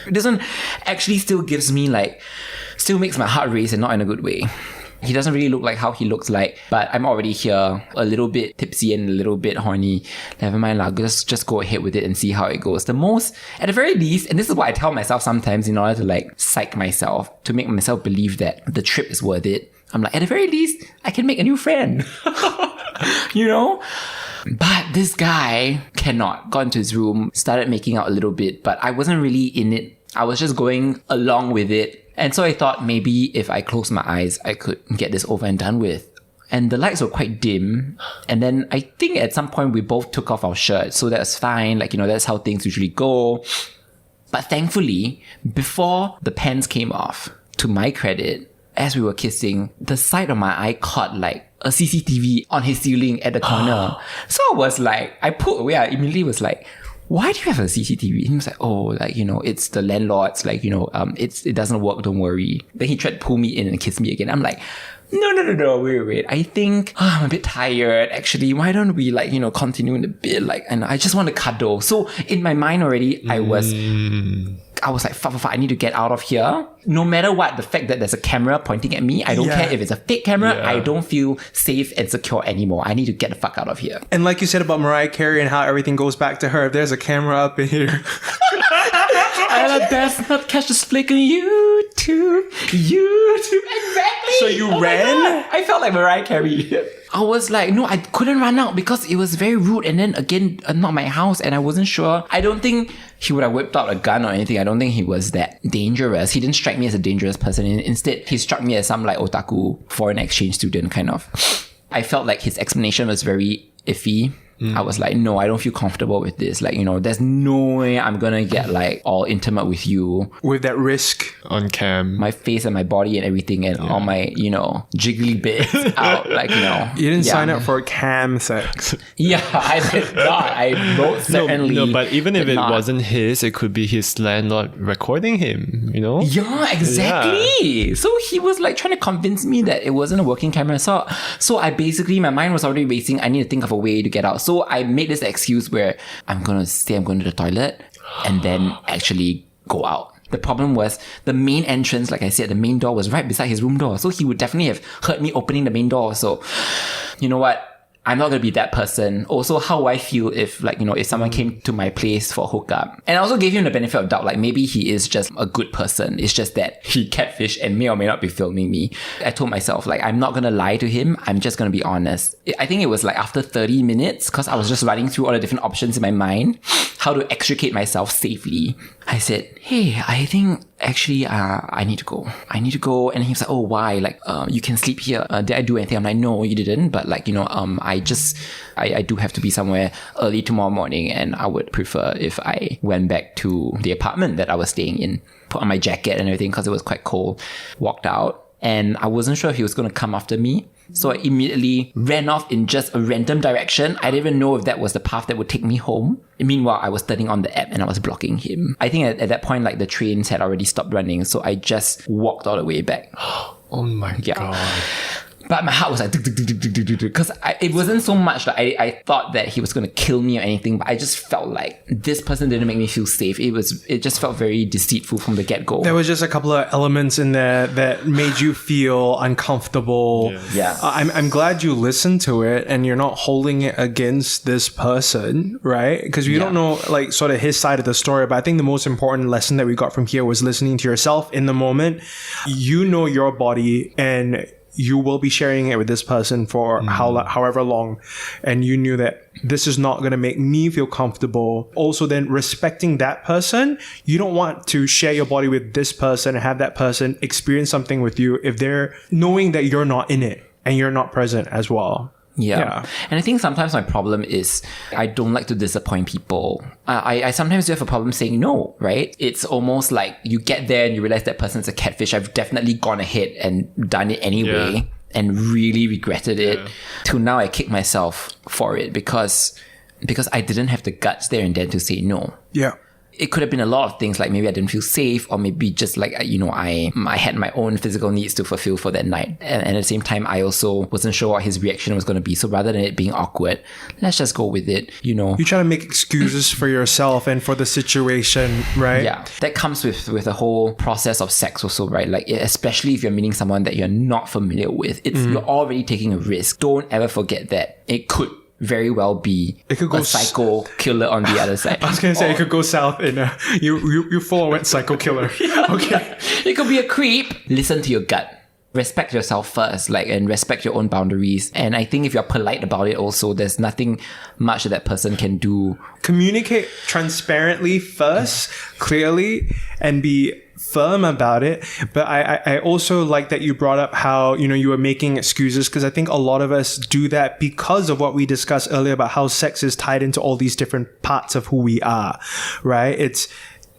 This one actually still gives me like, still makes my heart race and not in a good way. He doesn't really look like how he looks like, but I'm already here a little bit tipsy and a little bit horny. Never mind lah, just go ahead with it and see how it goes. The most, at the very least, and this is what I tell myself sometimes in order to like psych myself, to make myself believe that the trip is worth it. I'm like, at the very least, I can make a new friend. You know? But this guy cannot. Got into his room, started making out a little bit, but I wasn't really in it. I was just going along with it. And so I thought maybe if I close my eyes, I could get this over and done with. and the lights were quite dim. And then I think at some point we both took off our shirts. So that's fine. Like, that's how things usually go. But thankfully, before the pants came off, to my credit, as we were kissing, the side of my eye caught like a CCTV on his ceiling at the corner. So I was like, I pulled away. I immediately was like, why do you have a CCTV? And he was like, oh, like, it's the landlord's, like, it doesn't work, don't worry. Then he tried to pull me in and kiss me again. I'm like, no, wait. I think I'm a bit tired. Actually, why don't we continue in a bit? Like, and I just want to cuddle. So in my mind already, I was like, fuck, I need to get out of here. No matter what, the fact that there's a camera pointing at me, I don't care if it's a fake camera. I don't feel safe and secure anymore. I need to get the fuck out of here. And like you said about Mariah Carey and how everything goes back to her, if there's a camera up in here. And that's not catch the flick on YouTube. Exactly. So you ran? I felt like Mariah Carey. I was like, no, I couldn't run out because it was very rude. And then again, not my house. And I wasn't sure. I don't think he would have whipped out a gun or anything. I don't think he was that dangerous. He didn't strike me as a dangerous person. Instead, he struck me as some like otaku foreign exchange student kind of. I felt like his explanation was very iffy. I was like, no, I don't feel comfortable with this. Like, there's no way I'm gonna get like all intimate with you. With that risk. On cam. My face and my body and everything and all my, jiggly bits out. Like, You didn't sign up for cam sex. Yeah, I did not. I most certainly No, but even if it not. wasn't his, it could be his landlord recording him, Yeah, exactly. Yeah. So he was like trying to convince me that it wasn't a working camera. So I basically, my mind was already racing. I need to think of a way to get out. So I made this excuse where I'm going to the toilet and then actually go out. The problem was the main entrance, like I said, the main door was right beside his room door. So he would definitely have heard me opening the main door. So, you know what? I'm not going to be that person. Also, how would I feel if if someone came to my place for a hookup? And I also gave him the benefit of doubt. Like maybe he is just a good person. It's just that he catfish and may or may not be filming me. I told myself I'm not going to lie to him. I'm just going to be honest. I think it was after 30 minutes because I was just running through all the different options in my mind, how to extricate myself safely. I said, hey, I think actually, I need to go. And he was like, oh, why? You can sleep here. Did I do anything? I'm like, no, you didn't. But I do have to be somewhere early tomorrow morning. And I would prefer if I went back to the apartment that I was staying in, put on my jacket and everything because it was quite cold, walked out. And I wasn't sure if he was going to come after me. So I immediately ran off in just a random direction. I didn't even know if that was the path that would take me home. Meanwhile, I was turning on the app and I was blocking him. I think at that point, the trains had already stopped running. So I just walked all the way back. Oh my God. But my heart was like, because it wasn't so much that I thought that he was going to kill me or anything, but I just felt like this person didn't make me feel safe. It just felt very deceitful from the get-go. There was just a couple of elements in there that made you feel uncomfortable. Yeah. I'm glad you listened to it and you're not holding it against this person, right? Because you don't know sort of his side of the story. But I think the most important lesson that we got from here was listening to yourself in the moment. You know your body and you will be sharing it with this person for however long. And you knew that this is not going to make me feel comfortable. Also then respecting that person, you don't want to share your body with this person and have that person experience something with you if they're knowing that you're not in it and you're not present as well. Yeah. And I think sometimes my problem is I don't like to disappoint people. I sometimes do have a problem saying no, right? It's almost like you get there and you realize that person's a catfish. I've definitely gone ahead and done it anyway and really regretted it. Till now I kick myself for it because I didn't have the guts there and then to say no. Yeah. It could have been a lot of things, like maybe I didn't feel safe, or maybe just I had my own physical needs to fulfill for that night. And at the same time, I also wasn't sure what his reaction was going to be. So rather than it being awkward, let's just go with it, You're trying to make excuses for yourself and for the situation, right? Yeah. That comes with the whole process of sex also, right? Especially if you're meeting someone that you're not familiar with, you're already taking a risk. Don't ever forget that it could very well be a psycho killer on the other side. I was going to say it could go south in you full on went psycho killer. Okay. It could be a creep. Listen to your gut. Respect yourself first, and respect your own boundaries. And I think if you're polite about it also, there's nothing much that person can do. Communicate transparently first, clearly, and be firm about it. But I also like that you brought up how, you were making excuses, because I think a lot of us do that because of what we discussed earlier about how sex is tied into all these different parts of who we are, right? It's,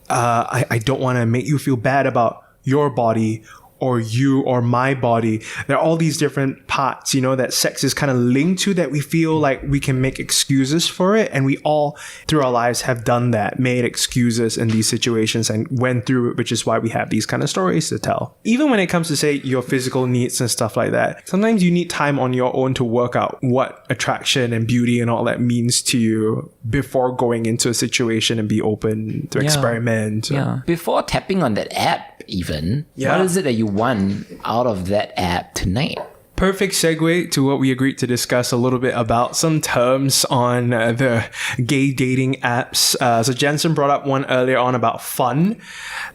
I don't want to make you feel bad about your body or you or my body. There are all these different parts, that sex is kind of linked to, that we feel like we can make excuses for it. And we all through our lives have done that, made excuses in these situations and went through it, which is why we have these kind of stories to tell. Even when it comes to, say, your physical needs and stuff like that, sometimes you need time on your own to work out what attraction and beauty and all that means to you before going into a situation and be open to experiment. Yeah. Before tapping on that app, even, what is it that you want out of that app tonight? Perfect segue to what we agreed to discuss a little bit about some terms on the gay dating apps. So Jenson brought up one earlier on about fun.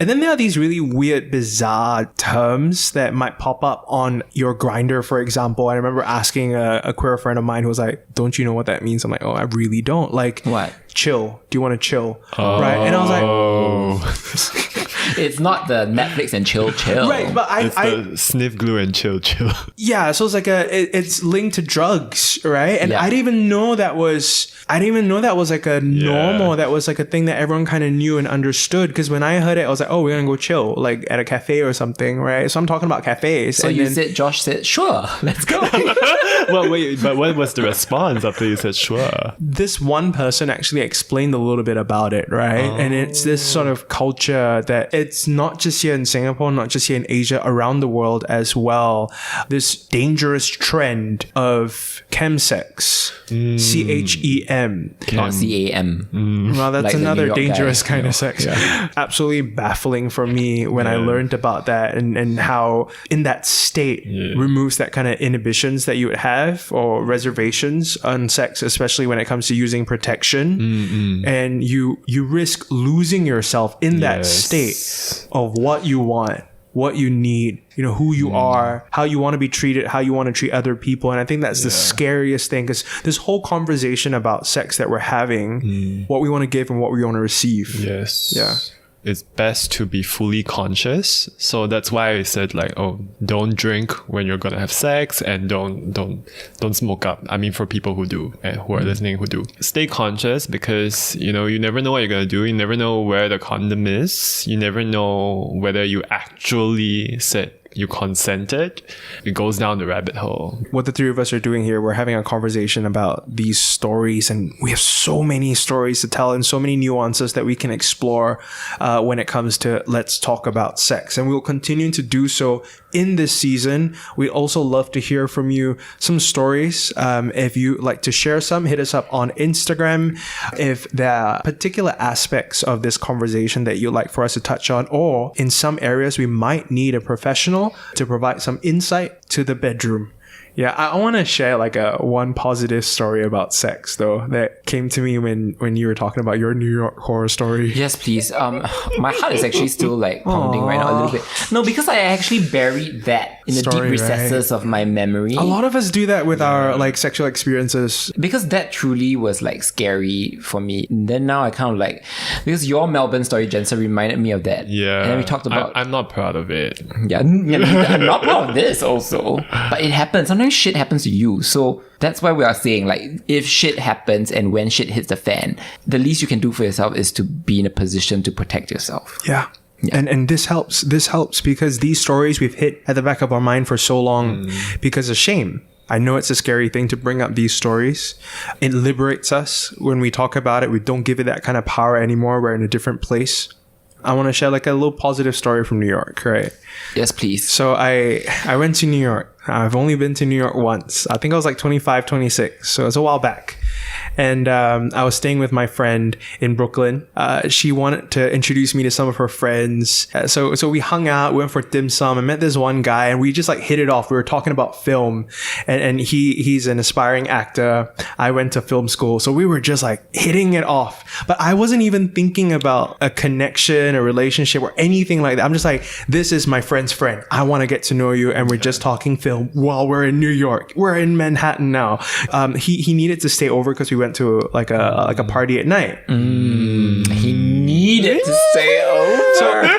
And then there are these really weird, bizarre terms that might pop up on your Grindr, for example. I remember asking a queer friend of mine who was like, don't you know what that means? I'm like, oh, I really don't. Like, what? Chill. Do you want to chill? Right? And I was like, it's not the Netflix and chill. Right, but it's the sniff glue and chill. Yeah, so it's like it's linked to drugs, right? And I didn't even know that was like a normal, that was like a thing that everyone kind of knew and understood. Because when I heard it, I was like, oh, we're gonna go chill, like at a cafe or something, right? So I'm talking about cafes. So Josh said, sure, let's go. Well, wait, but what was the response after you said sure? This one person actually explained a little bit about it, right? And it's this sort of culture that it's not just here in Singapore, not just here in Asia, around the world as well. This dangerous trend of chemsex, CHEM, not CAM. Well, that's Like the another New York dangerous guy, kind of sex. Absolutely baffling for me when I learned about that, and how in that state removes that kind of inhibitions that you would have or reservations on sex, especially when it comes to using protection. And you risk losing yourself in that state of what you want, what you need, who you are, how you want to be treated, how you want to treat other people. And I think that's the scariest thing, because this whole conversation about sex that we're having, what we want to give and what we want to receive. Yes. Yeah. It's best to be fully conscious. So that's why I said, like, oh, don't drink when you're gonna have sex, and don't smoke up. I mean, for people who do and who are listening who do, stay conscious, because you never know what you're gonna do. You never know where the condom is. You never know whether you actually said you consented. It goes down the rabbit hole. What the three of us are doing here, we're having a conversation about these stories, and we have so many stories to tell and so many nuances that we can explore when it comes to let's talk about sex. And we'll continue to do so in this season. We'd also love to hear from you some stories. If you'd like to share some, hit us up on Instagram. If there are particular aspects of this conversation that you'd like for us to touch on, or in some areas we might need a professional to provide some insight to the bedroom. Yeah, I want to share like one positive story about sex though that came to me when you were talking about your New York horror story. Yes, please. My heart is actually still like pounding right now a little bit. No, because I actually buried that in the deep recesses of my memory. A lot of us do that with our like sexual experiences. Because that truly was like scary for me. And then now I kind of like, because your Melbourne story, Jensen, reminded me of that. Yeah. And then we talked about... I'm not proud of it. Yeah, I'm not proud of this also. But it happens. Sometimes shit happens to you. So that's why we are saying, like, if shit happens and when shit hits the fan, the least you can do for yourself is to be in a position to protect yourself. Yeah. And this helps because these stories we've hit at the back of our mind for so long because of shame. I know it's a scary thing to bring up these stories. It liberates us when we talk about it. We don't give it that kind of power anymore. We're in a different place. I want to share like a little positive story from New York, right? Yes, please. So I went to New York. I've only been to New York once. I think I was like 25, 26. So it's a while back. And I was staying with my friend in Brooklyn. She wanted to introduce me to some of her friends. So we hung out, went for dim sum. I met this one guy and we just like hit it off. We were talking about film, and he's an aspiring actor. I went to film school. So we were just like hitting it off. But I wasn't even thinking about a connection, a relationship, or anything like that. I'm just like, this is my friend's friend. I want to get to know you. And we're just talking film while we're in New York. We're in Manhattan now. He needed to stay over because we went to like a party at night. He needed to stay over.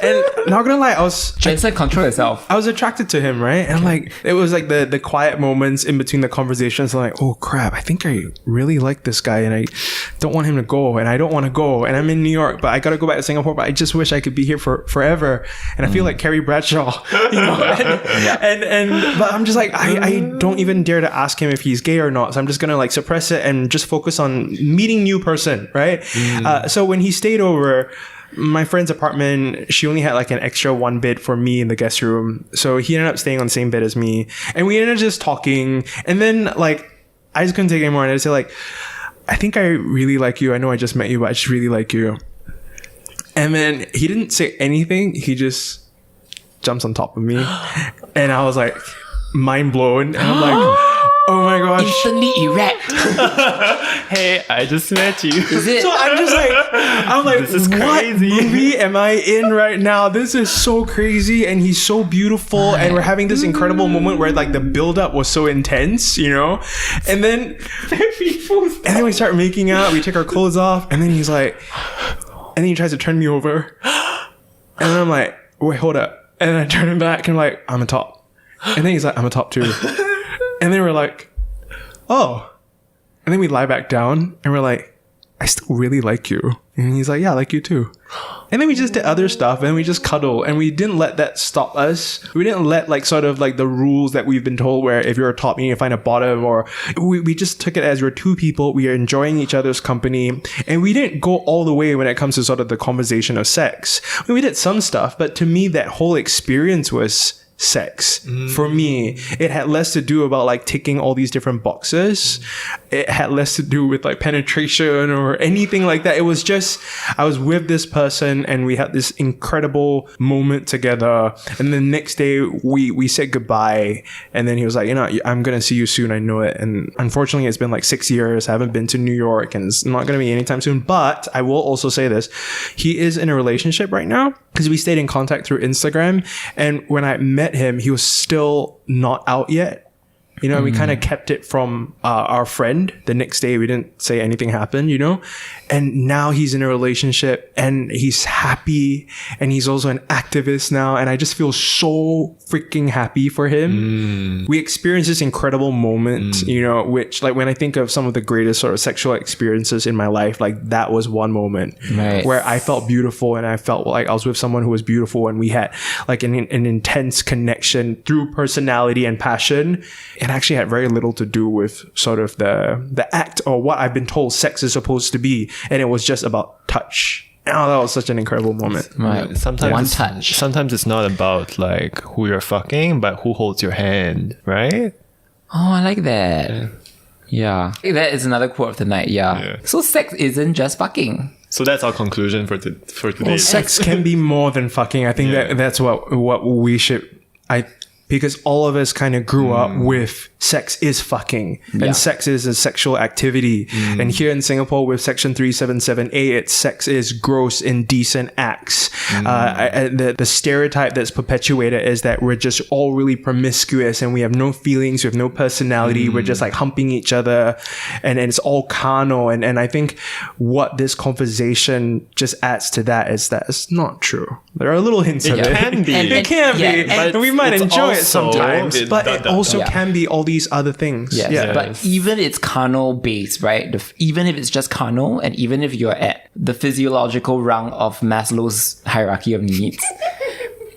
And not gonna lie, I was Jenson, control yourself. I was attracted to him, right? And like, it was like the quiet moments in between the conversations. I'm like, oh crap, I think I really like this guy and I don't want him to go and I don't want to go. And I'm in New York, but I got to go back to Singapore, but I just wish I could be here for forever. And I feel like Carrie Bradshaw, you know? But I'm just like, I don't even dare to ask him if he's gay or not. So I'm just going to like suppress it and just focus on meeting new person, right? So when he stayed over, my friend's apartment, she only had like an extra one bed for me in the guest room. So he ended up staying on the same bed as me. And we ended up just talking. And then like, I just couldn't take it anymore. And I just said like, I think I really like you. I know I just met you, but I just really like you. And then he didn't say anything. He just jumps on top of me. And I was like, mind blown. And I'm like, oh my gosh. Instantly erect. Hey, I just met you. Is it? So I'm like, This is what crazy. movie am I in right now? This is so crazy, and he's so beautiful, and we're having this incredible moment where like the build up was so intense, you know, and then we start making out. We take our clothes off, and then he's like, and then he tries to turn me over, and I'm like, wait, hold up, and I turn him back, and I'm like, I'm a top, and then he's like, I'm a top too, and then we're like, oh. And then we lie back down and we're like, I still really like you. And he's like, yeah, I like you too. And then we just did other stuff and we just cuddle and we didn't let that stop us. We didn't let like sort of like the rules that we've been told where if you're a top, you need to find a bottom, or we just took it as we're two people. We are enjoying each other's company, and we didn't go all the way when it comes to sort of the conversation of sex. I mean, we did some stuff, but to me, that whole experience was sex. For me, it had less to do about like ticking all these different boxes. It had less to do with like penetration or anything like that. It was just, I was with this person and we had this incredible moment together, and the next day we said goodbye, and then he was like, you know, I'm gonna see you soon, I know it. And unfortunately it's been like 6 years. I haven't been to New York and it's not gonna be anytime soon. But I will also say this, he is in a relationship right now because we stayed in contact through Instagram, and when I met him, he was still not out yet. You know, we kind of kept it from our friend. The next day, we didn't say anything happened, you know? And now he's in a relationship and he's happy, and he's also an activist now. And I just feel so freaking happy for him. We experienced this incredible moment, you know, which like when I think of some of the greatest sort of sexual experiences in my life, like that was one moment where I felt beautiful and I felt like I was with someone who was beautiful, and we had like an intense connection through personality and passion. It actually had very little to do with sort of the act or what I've been told sex is supposed to be, and it was just about touch. Oh, that was such an incredible moment. Right. Sometimes One touch. Sometimes it's not about like who you're fucking, but who holds your hand, right? Oh, I like that. Yeah. That is another quote of the night. Yeah. So sex isn't just fucking. So that's our conclusion for today. Well, sex can be more than fucking. I think that's what we should. Because all of us kind of grew up with sex is fucking, and sex is a sexual activity. And here in Singapore with Section 377A, it's sex is gross, indecent acts. The stereotype that's perpetuated is that we're just all really promiscuous and we have no feelings, we have no personality, we're just like humping each other, and it's all carnal. And I think what this conversation just adds to that is that it's not true. There are little hints of it. It can be. It can be. and we might it's enjoy it also- sometimes, but it also Yeah. can be all these other things. Yes. Yeah. But even it's carnal based, right? Even if it's just carnal, and even if you're at the physiological rung of Maslow's hierarchy of needs,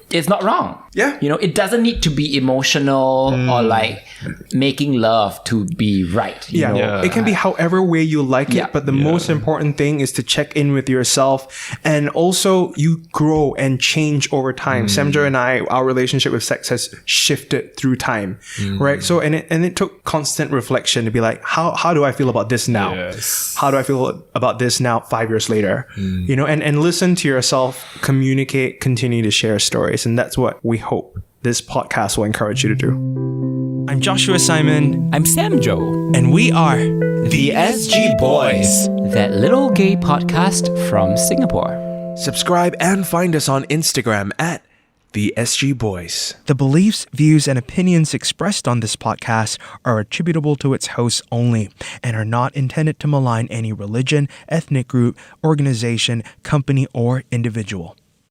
it's not wrong. Yeah. You know, it doesn't need to be emotional or like making love to be right. you Yeah. know? It can be however way you like Yeah. it, but the most important thing is to check in with yourself, and also you grow and change over time. Samjo and I, our relationship with sex has shifted through time, right? So and it took constant reflection to be like, how do I feel about this now? Yes. How do I feel about this now 5 years later? You know, and listen to yourself, communicate, continue to share stories, and that's what we hope this podcast will encourage you to do. I'm Joshua Simon, I'm Sam Joe, and we are The SG Boys. that little gay podcast from Singapore. Subscribe and find us on Instagram at The SG Boys. The beliefs, views, and opinions expressed on this podcast are attributable to its hosts only and are not intended to malign any religion, ethnic group, organization, company, or individual.